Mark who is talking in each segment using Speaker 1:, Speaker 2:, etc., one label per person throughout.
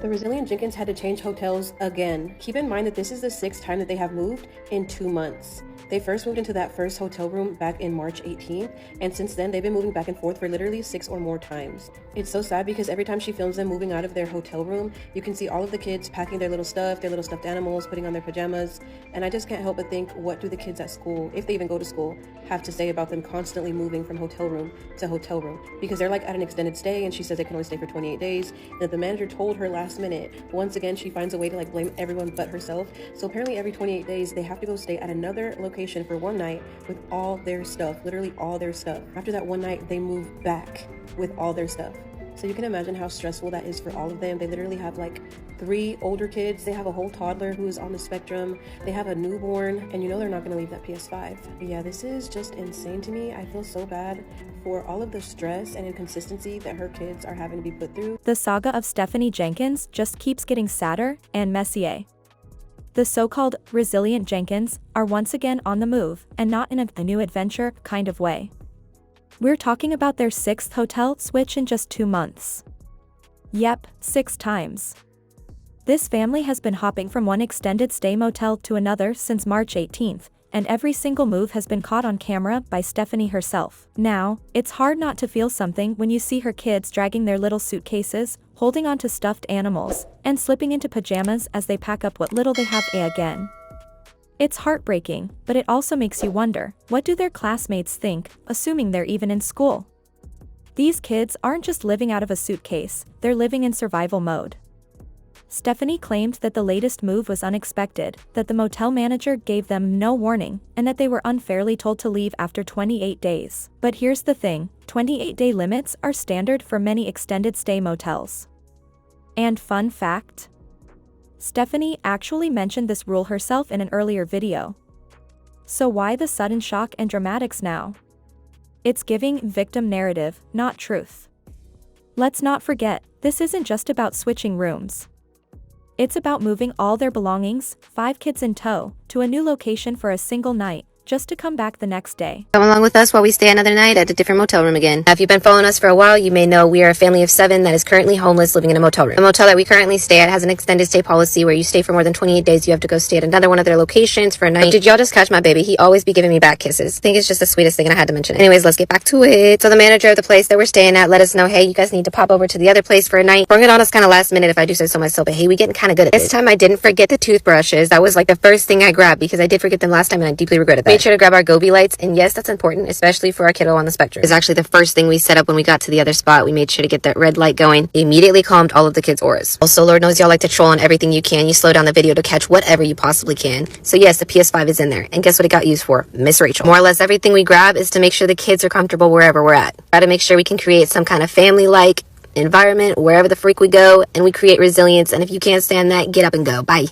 Speaker 1: The resilient Jenkins had to change hotels again. Keep in mind that this is the 6th time that they have moved in 2 months. They first moved into that first hotel room back in March 18th, and since then they've been moving back and forth for literally 6 or more times. It's so sad because every time she films them moving out of their hotel room, you can see all of the kids packing their little stuff, their little stuffed animals, putting on their pajamas, and I just can't help but think, what do the kids at school, if they even go to school, have to say about them constantly moving from hotel room to hotel room? Because they're like at an extended stay, and she says they can only stay for 28 days, and that the manager told her last minute. Once again, she finds a way to like blame everyone but herself. So apparently every 28 days, they have to go stay at another location for one night with all their stuff, literally all their stuff. After that one night, they move back with all their stuff. So you can imagine how stressful that is for all of them. They literally have like 3 older kids. They have a whole toddler who is on the spectrum. They have a newborn, and you know they're not gonna leave that PS5. But yeah, this is just insane to me. I feel so bad for all of the stress and inconsistency that her kids are having to be put through.
Speaker 2: The saga of Stephanie Jenkins just keeps getting sadder and messier. The so-called resilient Jenkins are once again on the move, and not in a new adventure kind of way. We're talking about their 6th hotel switch in just 2 months. Yep, 6 times. This family has been hopping from one extended stay motel to another since March 18th, and every single move has been caught on camera by Stephanie herself. Now, it's hard not to feel something when you see her kids dragging their little suitcases, holding onto stuffed animals, and slipping into pajamas as they pack up what little they have again. It's heartbreaking, but it also makes you wonder, what do their classmates think, assuming they're even in school? These kids aren't just living out of a suitcase, they're living in survival mode. Stephanie claimed that the latest move was unexpected, that the motel manager gave them no warning, and that they were unfairly told to leave after 28 days. But here's the thing, 28-day limits are standard for many extended stay motels. And fun fact? Stephanie actually mentioned this rule herself in an earlier video. So why the sudden shock and dramatics now? It's giving victim narrative, not truth. Let's not forget, this isn't just about switching rooms. It's about moving all their belongings, 5 kids in tow, to a new location for a single night, just to come back the next day.
Speaker 3: Come along with us while we stay another night at a different motel room again. Now, if you've been following us for a while, you may know we are a family of 7 that is currently homeless living in a motel room. The motel that we currently stay at has an extended stay policy where you stay for more than 28 days. You have to go stay at another one of their locations for a night. Did y'all just catch my baby? He always be giving me back kisses. I think it's just the sweetest thing and I had to mention it. Anyways, let's get back to it. So the manager of the place that we're staying at let us know, hey, you guys need to pop over to the other place for a night. Bring it on us kind of last minute if I do say so myself, but hey, we getting kind of good at this. This time I didn't forget the toothbrushes. That was like the first thing I grabbed because I did forget them last time and I deeply regretted that. Made sure to grab our Gobi lights, and yes, that's important, especially for our kiddo on the spectrum. It's actually the first thing we set up when we got to the other spot. We made sure to get that red light going. It immediately calmed all of the kids' auras. Also, Lord knows y'all like to troll on everything you can. You slow down the video to catch whatever you possibly can. So yes, the PS5 is in there. And guess what it got used for? Miss Rachel. More or less everything we grab is to make sure the kids are comfortable wherever we're at. Try to make sure we can create some kind of family-like environment wherever the freak we go, and we create resilience. And if you can't stand that, get up and go. Bye.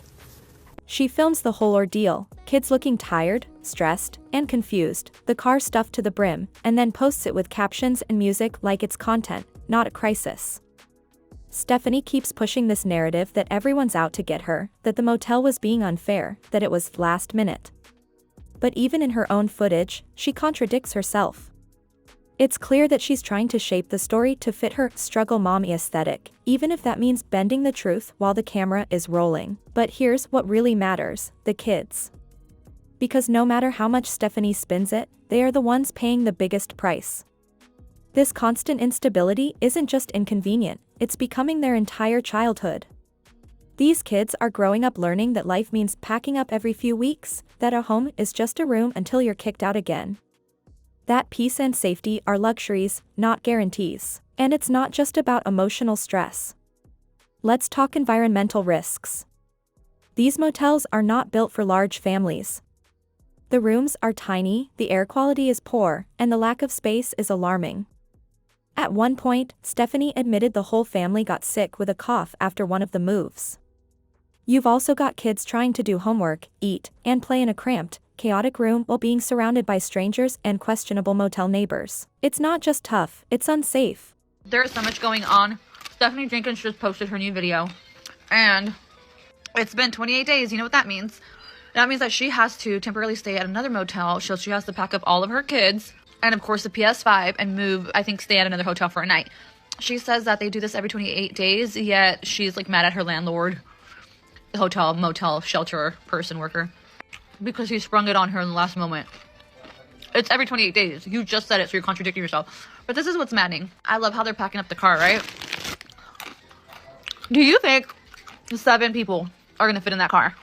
Speaker 2: She films the whole ordeal, kids looking tired, stressed, and confused, the car stuffed to the brim, and then posts it with captions and music like it's content, not a crisis. Stephanie keeps pushing this narrative that everyone's out to get her, that the motel was being unfair, that it was last minute. But even in her own footage, she contradicts herself. It's clear that she's trying to shape the story to fit her struggle mommy aesthetic, even if that means bending the truth while the camera is rolling. But here's what really matters, the kids. Because no matter how much Stephanie spins it, they are the ones paying the biggest price. This constant instability isn't just inconvenient, it's becoming their entire childhood. These kids are growing up learning that life means packing up every few weeks, that a home is just a room until you're kicked out again. That peace and safety are luxuries, not guarantees. And it's not just about emotional stress. Let's talk environmental risks. These motels are not built for large families. The rooms are tiny, the air quality is poor, and the lack of space is alarming. At one point, Stephanie admitted the whole family got sick with a cough after one of the moves. You've also got kids trying to do homework, eat, and play in a cramped, chaotic room while being surrounded by strangers and questionable motel neighbors. It's not just tough, it's unsafe.
Speaker 4: There's so much going on. Stephanie Jenkins just posted her new video, and it's been 28 days. You know what that means? That means that she has to temporarily stay at another motel, so she has to pack up all of her kids, and of course the PS5, and move, I think, stay at another hotel for a night. She says that they do this every 28 days, yet she's like mad at her landlord, hotel, motel, shelter, person, worker, because he sprung it on her in the last moment. It's every 28 days. You just said it, so you're contradicting yourself. But this is what's maddening. I love how they're packing up the car, right? Do you think 7 people are going to fit in that car?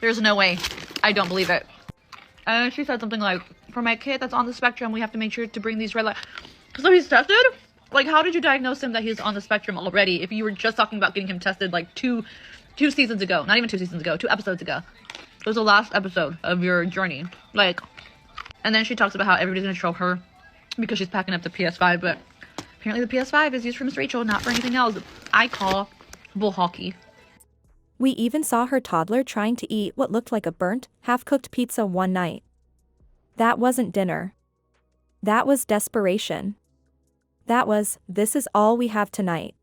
Speaker 4: There's no way. I don't believe it. And she said something like, for my kid that's on the spectrum, we have to make sure to bring these red lights. So he's tested? Like, how did you diagnose him that he's on the spectrum already if you were just talking about getting him tested like two seasons ago? Not even 2 seasons ago, 2 episodes ago. It was the last episode of your journey. Like, and then she talks about how everybody's going to troll her because she's packing up the PS5, but apparently the PS5 is used for Miss Rachel, not for anything else. I call bull hockey.
Speaker 2: We even saw her toddler trying to eat what looked like a burnt, half-cooked pizza one night. That wasn't dinner. That was desperation. That was, this is all we have tonight.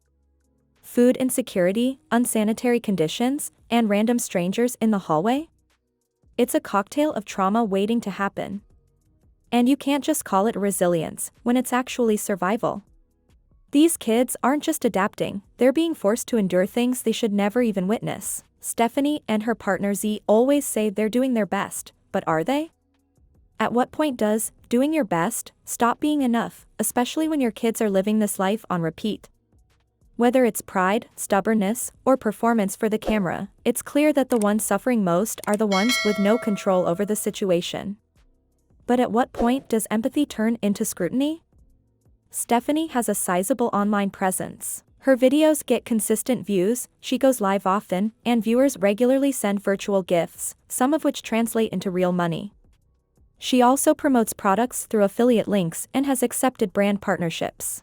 Speaker 2: Food insecurity, unsanitary conditions, and random strangers in the hallway? It's a cocktail of trauma waiting to happen. And you can't just call it resilience when it's actually survival. These kids aren't just adapting, they're being forced to endure things they should never even witness. Stephanie and her partner Z always say they're doing their best, but are they? At what point does doing your best stop being enough, especially when your kids are living this life on repeat? Whether it's pride, stubbornness, or performance for the camera, it's clear that the ones suffering most are the ones with no control over the situation. But at what point does empathy turn into scrutiny? Stephanie has a sizable online presence. Her videos get consistent views, she goes live often, and viewers regularly send virtual gifts, some of which translate into real money. She also promotes products through affiliate links and has accepted brand partnerships.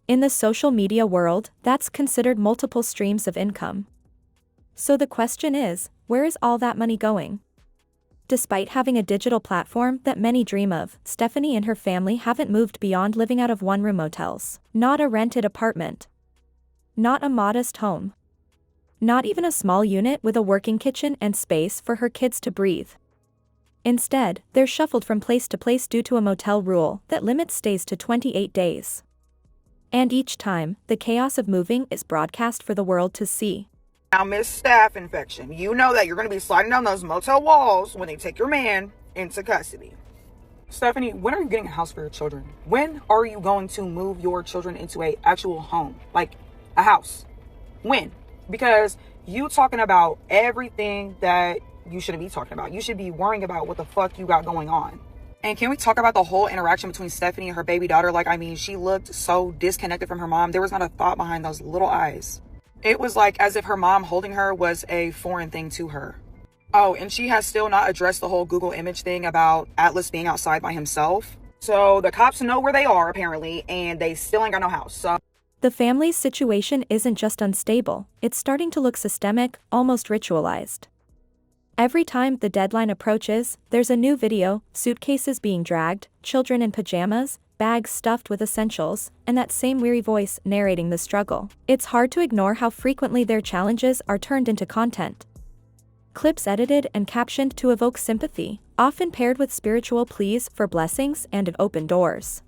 Speaker 2: In the social media world, that's considered multiple streams of income. So the question is, where is all that money going? Despite having a digital platform that many dream of, Stephanie and her family haven't moved beyond living out of one-room motels. Not a rented apartment. Not a modest home. Not even a small unit with a working kitchen and space for her kids to breathe. Instead, they're shuffled from place to place due to a motel rule that limits stays to 28 days. And each time, the chaos of moving is broadcast for the world to see.
Speaker 5: Now, Miss Staph Infection, you know that you're going to be sliding down those motel walls when they take your man into custody. Stephanie, when are you getting a house for your children? When are you going to move your children into a actual home? Like a house? When? Because you talking about everything that you shouldn't be talking about. You should be worrying about what the fuck you got going on. And can we talk about the whole interaction between Stephanie and her baby daughter? Like, I mean, she looked so disconnected from her mom. There was not a thought behind those little eyes. It was like as if her mom holding her was a foreign thing to her. Oh, and she has still not addressed the whole Google image thing about Atlas being outside by himself. So the cops know where they are, apparently, and they still ain't got no house. So
Speaker 2: the family's situation isn't just unstable, it's starting to look systemic, almost ritualized. Every time the deadline approaches, there's a new video, suitcases being dragged, children in pajamas, bags stuffed with essentials, and that same weary voice narrating the struggle. It's hard to ignore how frequently their challenges are turned into content. Clips edited and captioned to evoke sympathy, often paired with spiritual pleas for blessings and open doors.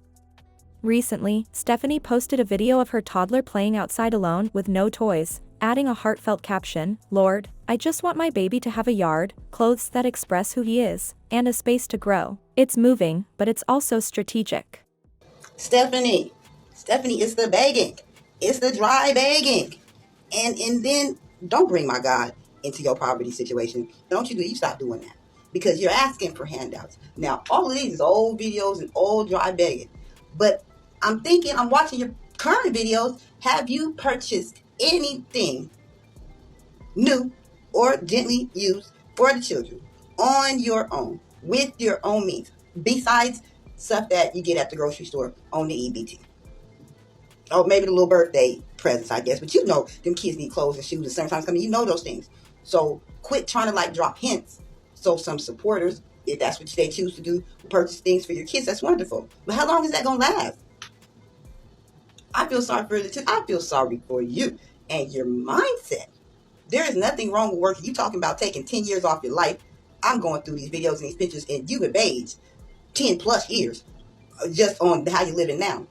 Speaker 2: Recently, Stephanie posted a video of her toddler playing outside alone with no toys, adding a heartfelt caption, "Lord, I just want my baby to have a yard, clothes that express who he is, and a space to grow." It's moving, but it's also strategic.
Speaker 6: Stephanie, it's the begging. It's the dry begging. And then don't bring my God into your poverty situation. Don't you stop doing that. Because you're asking for handouts. Now, all of these is old videos and old dry begging. But I'm watching your current videos. Have you purchased anything new or gently used for the children on your own, with your own means, besides stuff that you get at the grocery store on the EBT? Or maybe the little birthday presents, I guess. But you know them kids need clothes and shoes and summertime's coming. You know those things. So quit trying to drop hints. So some supporters, if that's what they choose to do, purchase things for your kids, that's wonderful. But how long is that going to last? I feel sorry for the I feel sorry for you and your mindset. There is nothing wrong with working. You talking about taking 10 years off your life. I'm going through these videos and these pictures, and you have aged 10 plus years just on how you're living now.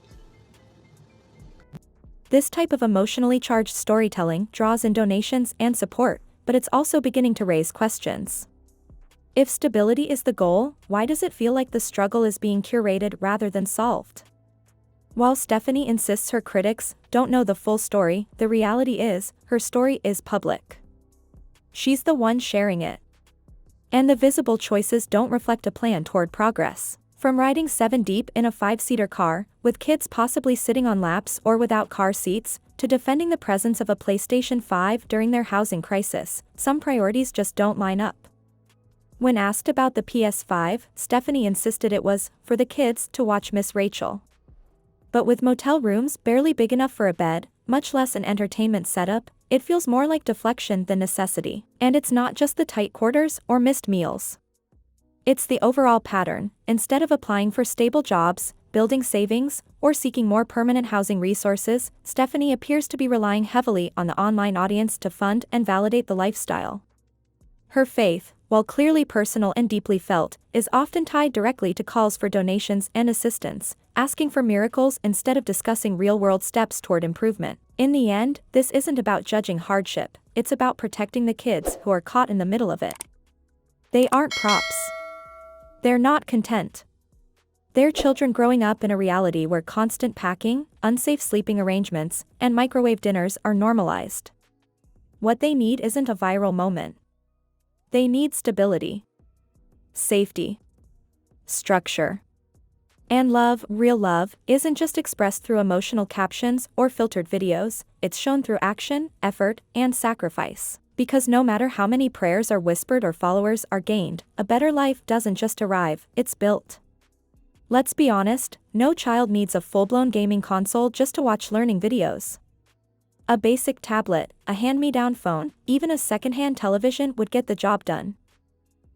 Speaker 2: This type of emotionally charged storytelling draws in donations and support, but it's also beginning to raise questions. If stability is the goal, why does it feel like the struggle is being curated rather than solved? While Stephanie insists her critics don't know the full story, the reality is, her story is public. She's the one sharing it. And the visible choices don't reflect a plan toward progress. From riding 7 deep in a 5-seater car, with kids possibly sitting on laps or without car seats, to defending the presence of a PlayStation 5 during their housing crisis, some priorities just don't line up. When asked about the PS5, Stephanie insisted it was for the kids to watch Miss Rachel. But with motel rooms barely big enough for a bed, much less an entertainment setup, it feels more like deflection than necessity. And it's not just the tight quarters or missed meals. It's the overall pattern. Instead of applying for stable jobs, building savings, or seeking more permanent housing resources, Stephanie appears to be relying heavily on the online audience to fund and validate the lifestyle. Her faith, while clearly personal and deeply felt, is often tied directly to calls for donations and assistance, asking for miracles instead of discussing real-world steps toward improvement. In the end, this isn't about judging hardship, it's about protecting the kids who are caught in the middle of it. They aren't props. They're not content. They're children growing up in a reality where constant packing, unsafe sleeping arrangements, and microwave dinners are normalized. What they need isn't a viral moment. They need stability, safety, structure. And love, real love, isn't just expressed through emotional captions or filtered videos, it's shown through action, effort, and sacrifice. Because no matter how many prayers are whispered or followers are gained, a better life doesn't just arrive, it's built. Let's be honest, no child needs a full-blown gaming console just to watch learning videos. A basic tablet, a hand-me-down phone, even a second-hand television would get the job done.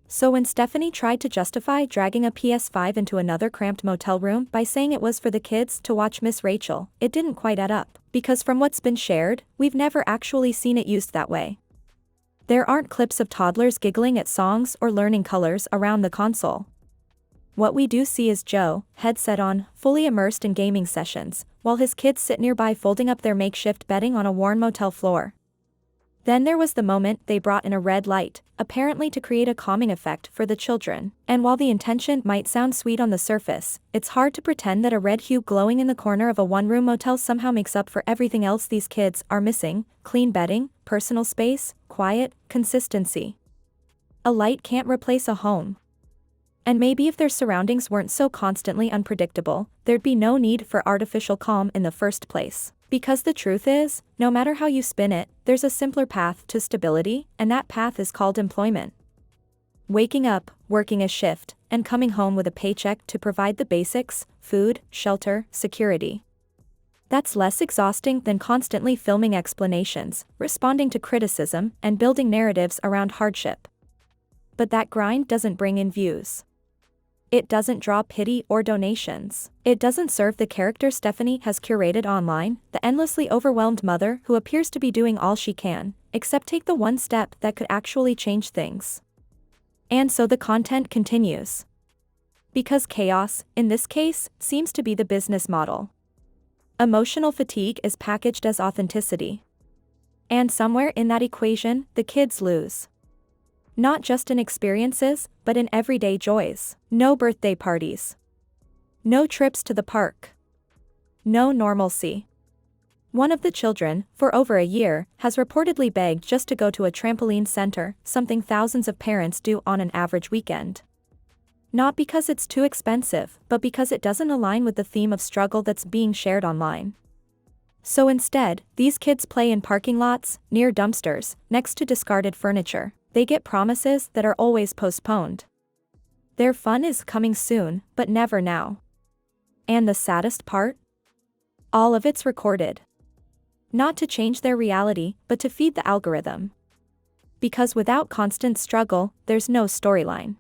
Speaker 2: So when Stephanie tried to justify dragging a PS5 into another cramped motel room by saying it was for the kids to watch Miss Rachel, it didn't quite add up, because from what's been shared, we've never actually seen it used that way. There aren't clips of toddlers giggling at songs or learning colors around the console. What we do see is Joe, headset on, fully immersed in gaming sessions, while his kids sit nearby folding up their makeshift bedding on a worn motel floor. Then there was the moment they brought in a red light, apparently to create a calming effect for the children. And while the intention might sound sweet on the surface, it's hard to pretend that a red hue glowing in the corner of a one-room motel somehow makes up for everything else these kids are missing: clean bedding, personal space, quiet, consistency. A light can't replace a home. And maybe if their surroundings weren't so constantly unpredictable, there'd be no need for artificial calm in the first place. Because the truth is, no matter how you spin it, there's a simpler path to stability, and that path is called employment. Waking up, working a shift, and coming home with a paycheck to provide the basics: food, shelter, security. That's less exhausting than constantly filming explanations, responding to criticism, and building narratives around hardship. But that grind doesn't bring in views. It doesn't draw pity or donations. It doesn't serve the character Stephanie has curated online, the endlessly overwhelmed mother who appears to be doing all she can, except take the one step that could actually change things. And so the content continues. Because chaos, in this case, seems to be the business model. Emotional fatigue is packaged as authenticity. And somewhere in that equation, the kids lose. Not just in experiences, but in everyday joys. No birthday parties. No trips to the park. No normalcy. One of the children, for over a year, has reportedly begged just to go to a trampoline center, something thousands of parents do on an average weekend. Not because it's too expensive, but because it doesn't align with the theme of struggle that's being shared online. So instead, these kids play in parking lots, near dumpsters, next to discarded furniture. They get promises that are always postponed. Their fun is coming soon, but never now. And the saddest part? All of it's recorded. Not to change their reality, but to feed the algorithm. Because without constant struggle, there's no storyline.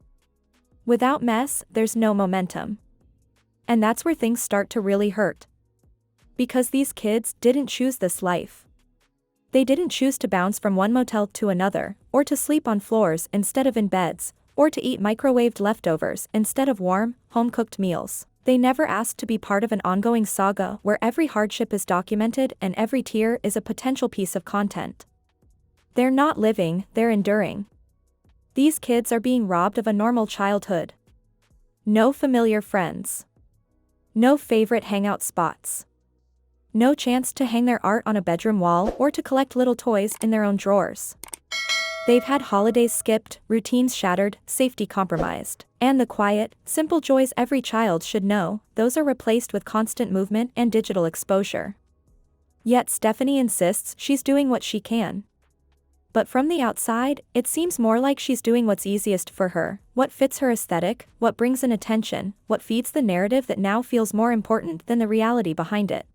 Speaker 2: Without mess, there's no momentum. And that's where things start to really hurt. Because these kids didn't choose this life. They didn't choose to bounce from one motel to another, or to sleep on floors instead of in beds, or to eat microwaved leftovers instead of warm, home-cooked meals. They never asked to be part of an ongoing saga where every hardship is documented and every tear is a potential piece of content. They're not living, they're enduring. These kids are being robbed of a normal childhood. No familiar friends. No favorite hangout spots. No chance to hang their art on a bedroom wall or to collect little toys in their own drawers. They've had holidays skipped, routines shattered, safety compromised. And the quiet, simple joys every child should know, those are replaced with constant movement and digital exposure. Yet Stephanie insists she's doing what she can. But from the outside, it seems more like she's doing what's easiest for her, what fits her aesthetic, what brings in attention, what feeds the narrative that now feels more important than the reality behind it.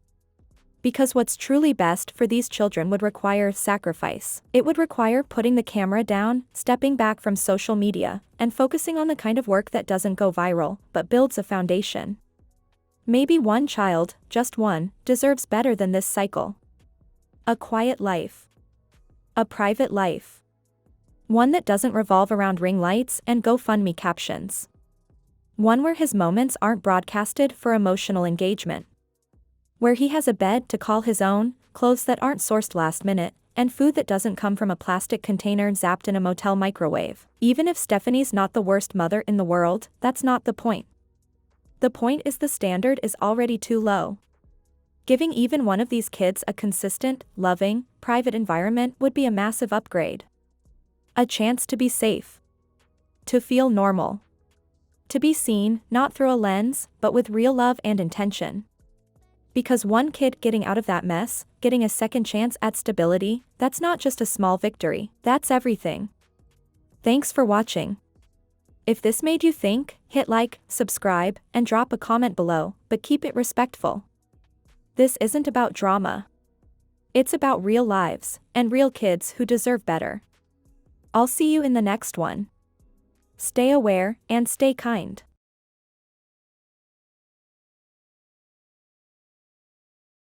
Speaker 2: Because what's truly best for these children would require sacrifice. It would require putting the camera down, stepping back from social media, and focusing on the kind of work that doesn't go viral, but builds a foundation. Maybe one child, just one, deserves better than this cycle. A quiet life. A private life. One that doesn't revolve around ring lights and GoFundMe captions. One where his moments aren't broadcasted for emotional engagement. Where he has a bed to call his own, clothes that aren't sourced last minute, and food that doesn't come from a plastic container zapped in a motel microwave. Even if Stephanie's not the worst mother in the world, that's not the point. The point is the standard is already too low. Giving even one of these kids a consistent, loving, private environment would be a massive upgrade. A chance to be safe. To feel normal. To be seen, not through a lens, but with real love and intention. Because one kid getting out of that mess, getting a second chance at stability, that's not just a small victory, that's everything. Thanks for watching. If this made you think, hit like, subscribe, and drop a comment below, but keep it respectful. This isn't about drama. It's about real lives, and real kids who deserve better. I'll see you in the next one. Stay aware, and stay kind.